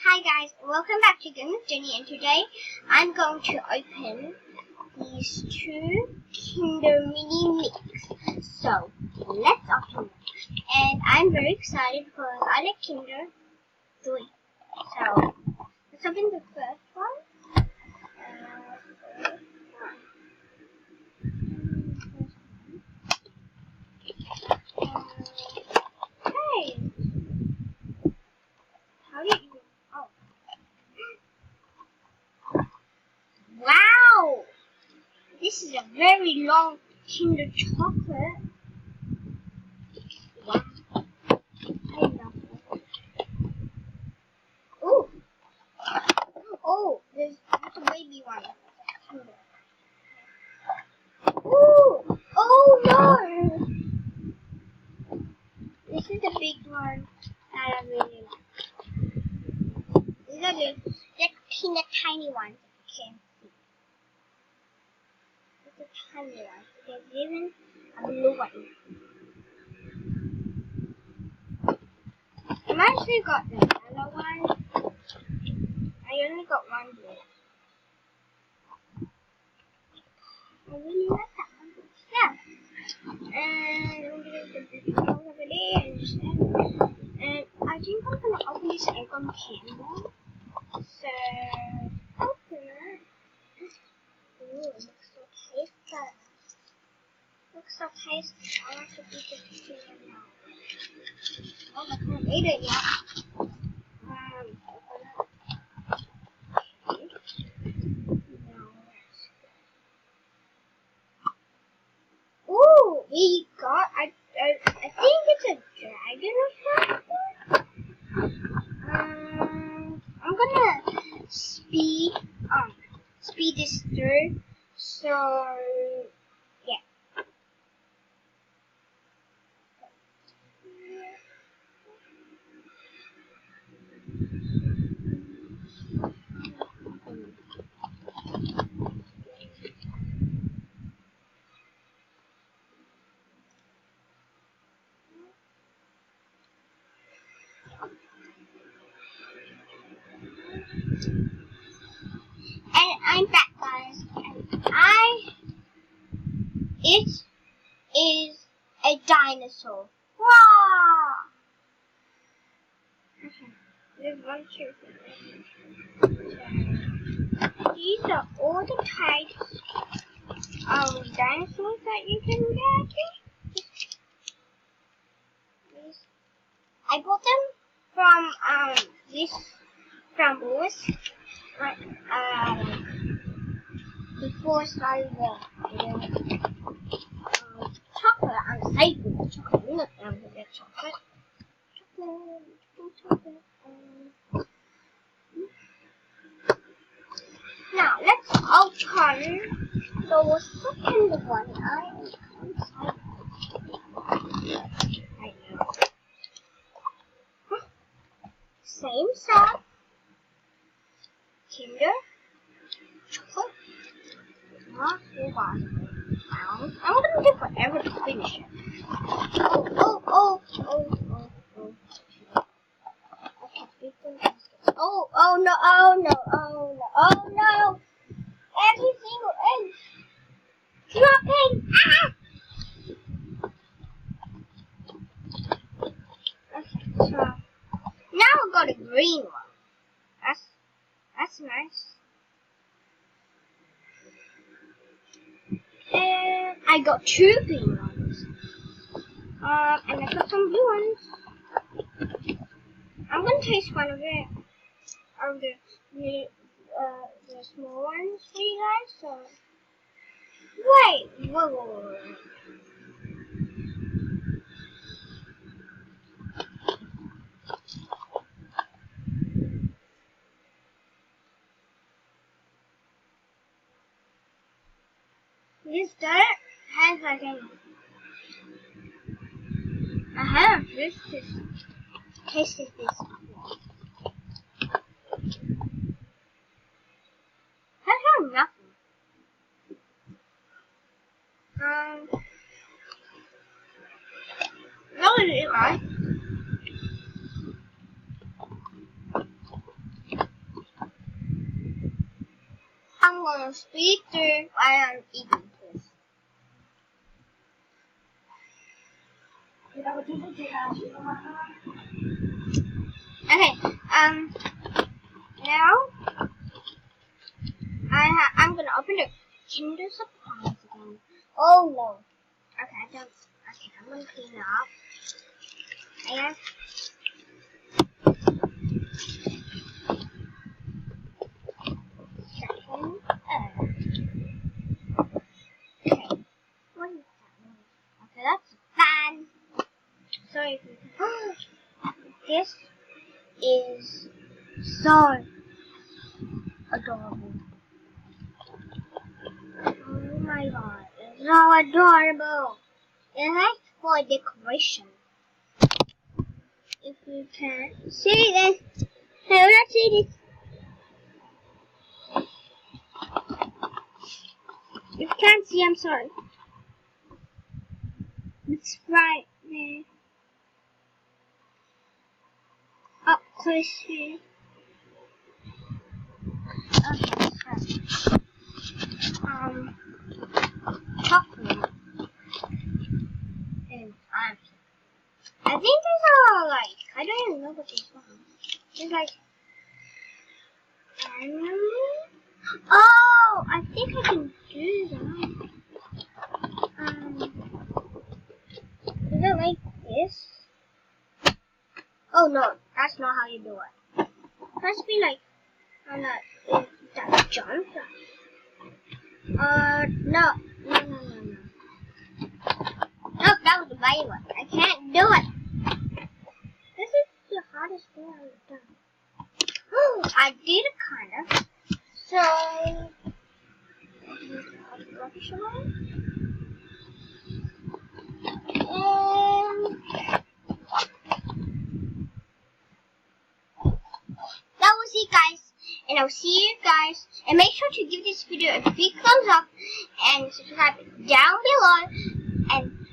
Hi guys, welcome back to Game with Jenny, and today I'm going to open these two Kinder Mini Mix. So let's open them. And I'm very excited because I like Kinder Joy. So let's open the first one. Hey, how do you even? Oh, wow! This is a very long Kinder chocolate. Wow. I love it. Oh, there's a baby one. Ooh, oh no! This is the big one that I really like. These are the tiny ones. Okay. It's a tiny one. There's even a blue one. I actually got the yellow one. I only got one blue. I really like that one. Yeah. And I'm gonna put this one over there and I think I'm gonna open this egg on camera. So open it. Ooh, it looks so tasty. Looks so tasty. I want to eat it now. Oh, I can't eat it yet. Open it. Okay. Now ooh, we got I think it's a dragon or something. I'm gonna speed this through. So yeah. And I'm back, guys. It is a dinosaur. Wow! There's one two. These are all the types of dinosaurs that you can get. I bought them from Lewis, before I started the chocolate. I'm excited for the chocolate. Look, I'm gonna get chocolate. Chocolate. Now let's open the second one. I'm excited right now. Same stuff. Kinder chocolate. Not too bad. I'm gonna do forever to finish it. Oh. Oh no. Every single egg dropping. Ah! Okay, so now I got a green one. That's nice. And I got two green ones. And I got some blue ones. I'm gonna taste one of it. Of the small ones for you guys. So wait. Whoa. This dirt has like I haven't tasted this before. That's not nothing. No, it is right. I'm gonna speak through while I'm eating this. Okay, now I'm gonna open the Kinder Surprise again. Oh no. Okay, I'm gonna clean it up. And second, okay. What is that? Okay, that's a fan. Sorry if you this is so adorable. Oh my god, it's so adorable. It's like for decoration. If you can see this, hey, let's see this. If you can't see, I'm sorry. It's right there. Up close here. Okay, so chocolate and I think these are like I don't even know what these are. It's like oh, I think I can do that. Is it like this? Oh no, that's not how you do it. It has to be like on that jump. No. Nope, that was the right one. I can't do it. This is the hardest thing I've done. I did it kind of. So, that was it, guys. And I'll see you guys. And make sure to give this video a big thumbs up and subscribe down below. And